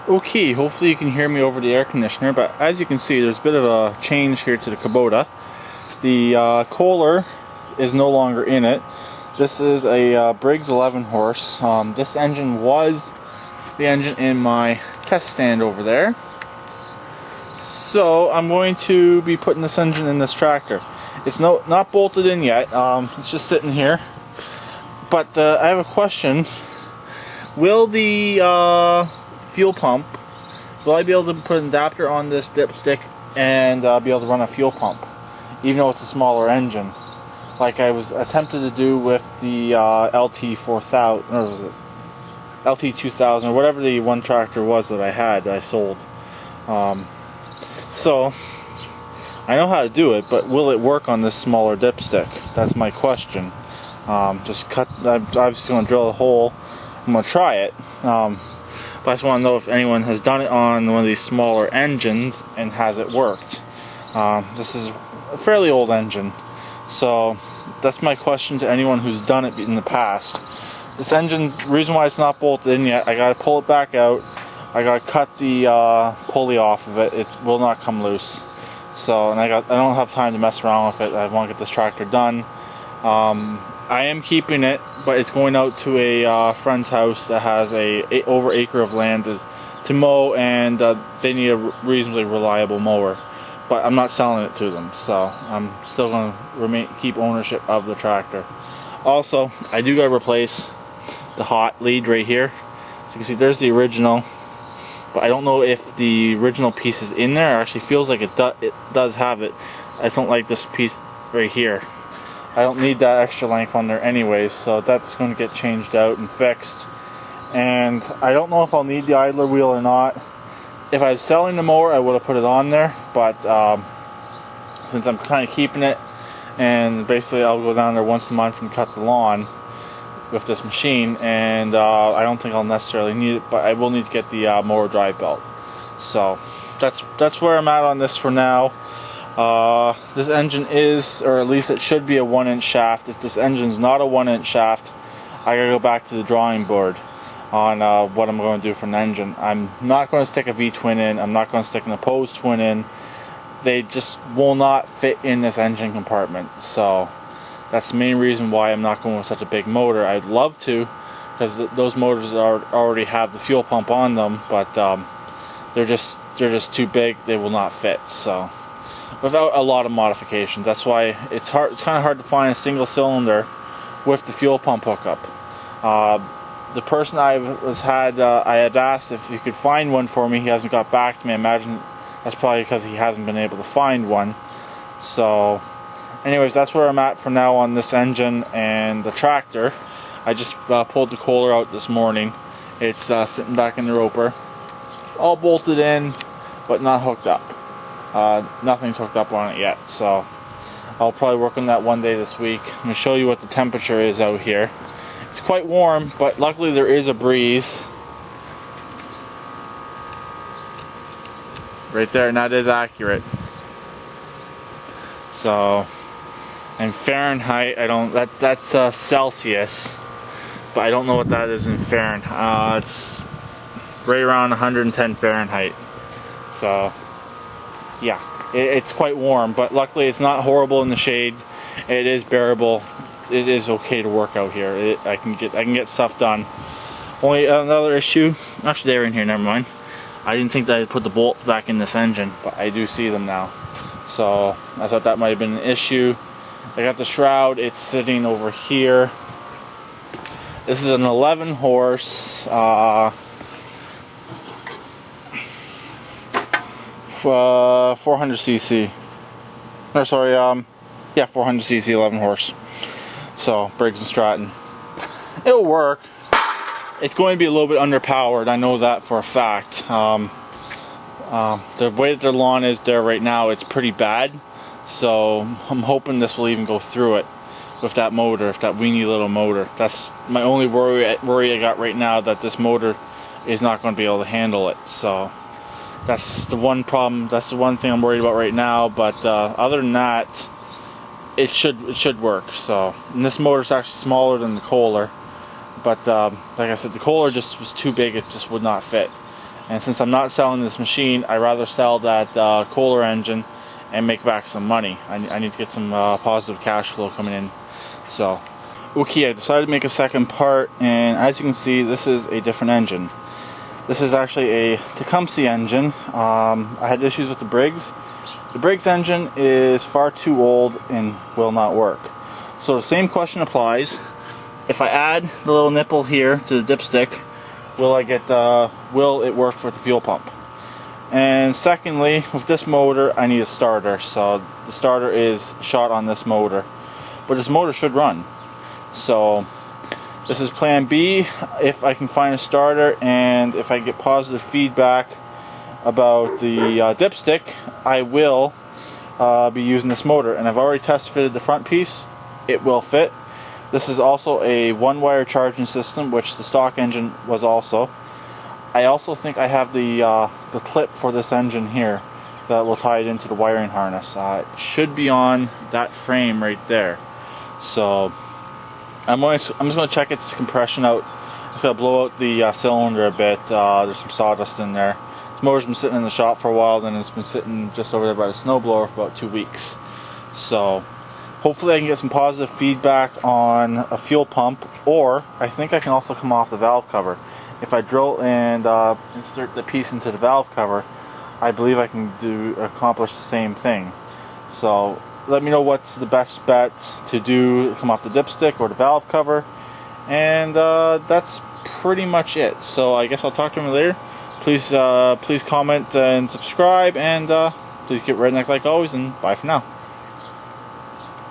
Okay, hopefully you can hear me over the air conditioner, but as you can see, there's a bit of a change here to the Kubota. The Kohler is no longer in it. This is a Briggs 11 horse. This engine was the engine in my test stand over there. So I'm going to be putting this engine in this tractor. It's not bolted in yet, it's just sitting here. But I have a question. Will the fuel pump, will I be able to put an adapter on this dipstick and be able to run a fuel pump, even though it's a smaller engine, like I was attempted to do with the LT4000, or was it LT2000, or whatever the one tractor was that I sold. So I know how to do it, but will it work on this smaller dipstick? That's my question. I'm just going to drill a hole. I'm going to try it. But I just want to know if anyone has done it on one of these smaller engines and has it worked. This is a fairly old engine, so that's my question to anyone who's done it in the past. This engine's, the reason why it's not bolted in yet, I got to pull it back out. I got to cut the pulley off of it. It will not come loose. So, and I don't have time to mess around with it. I want to get this tractor done. I am keeping it, but it's going out to a friend's house that has over acre of land to mow, and they need a reasonably reliable mower. But I'm not selling it to them, so I'm still going to keep ownership of the tractor. Also, I do got to replace the hot lead right here. So you can see there's the original, but I don't know if the original piece is in there. It actually feels like it does have it. I just don't like this piece right here. I don't need that extra length on there anyways, so that's going to get changed out and fixed. And I don't know if I'll need the idler wheel or not. If I was selling the mower, I would have put it on there, but since I'm kind of keeping it, and basically I'll go down there once a month and cut the lawn with this machine, and I don't think I'll necessarily need it, but I will need to get the mower drive belt. So that's where I'm at on this for now. This engine is, or at least it should be, a 1-inch shaft. If this engine's not a 1-inch shaft, I gotta go back to the drawing board on what I'm going to do for an engine. I'm not going to stick a V-twin in. I'm not going to stick an opposed twin in. They just will not fit in this engine compartment. So that's the main reason why I'm not going with such a big motor. I'd love to, because those motors already have the fuel pump on them, but they're just too big. They will not fit. So without a lot of modifications. That's why it's kind of hard to find a single cylinder with the fuel pump hookup. The person I had asked if he could find one for me. He hasn't got back to me. I imagine that's probably because he hasn't been able to find one. So anyways, that's where I'm at for now on this engine and the tractor. I just pulled the Kohler out this morning. It's sitting back in the roper, all bolted in, but not hooked up. Nothing's hooked up on it yet, so I'll probably work on that one day this week. I'm going to show you what the temperature is out here. It's quite warm, but luckily there is a breeze. Right there, and that is accurate. So, in Fahrenheit, that's Celsius, but I don't know what that is in Fahrenheit. It's right around 110 Fahrenheit. So yeah, it's quite warm, but luckily it's not horrible in the shade. It is bearable. It is okay to work out here. I can get stuff done. Only another issue, actually they're in here, never mind. I didn't think that I'd put the bolts back in this engine, but I do see them now. So I thought that might have been an issue. I got the shroud, it's sitting over here. This is an 11 horse 400cc. Or sorry, yeah, 400cc 11 horse. So Briggs and Stratton. It'll work. It's going to be a little bit underpowered. I know that for a fact. The way that their lawn is there right now, it's pretty bad. So I'm hoping this will even go through it with that motor, that weeny little motor. That's my only worry I got right now, that this motor is not going to be able to handle it. So that's the one problem. That's the one thing I'm worried about right now. But other than that, it should work. So, and this motor's actually smaller than the Kohler, but like I said, the Kohler just was too big. It just would not fit. And since I'm not selling this machine, I'd rather sell that Kohler engine and make back some money. I need to get some positive cash flow coming in. So, okay, I decided to make a second part, and as you can see, this is a different engine. This is actually a Tecumseh engine. I had issues with the Briggs. The Briggs engine is far too old and will not work. So the same question applies. If I add the little nipple here to the dipstick, will it work with the fuel pump? And secondly, with this motor, I need a starter. So the starter is shot on this motor, but this motor should run. So this is plan B. If I can find a starter and if I get positive feedback about the dipstick, I will be using this motor. And I've already test fitted the front piece. It will fit. This is also a one-wire charging system, which the stock engine was also. I also think I have the clip for this engine here that will tie it into the wiring harness. It should be on that frame right there. So I'm just going to check its compression out. I'm just going to blow out the cylinder a bit. There's some sawdust in there. This motor's been sitting in the shop for a while, and it's been sitting just over there by the snowblower for about 2 weeks. So hopefully I can get some positive feedback on a fuel pump, or I think I can also come off the valve cover. If I drill and insert the piece into the valve cover, I believe I can accomplish the same thing. So let me know what's the best bet to do, come off the dipstick or the valve cover, and that's pretty much it. So I guess I'll talk to him later. Please comment and subscribe, and please keep redneck like always, and bye for now.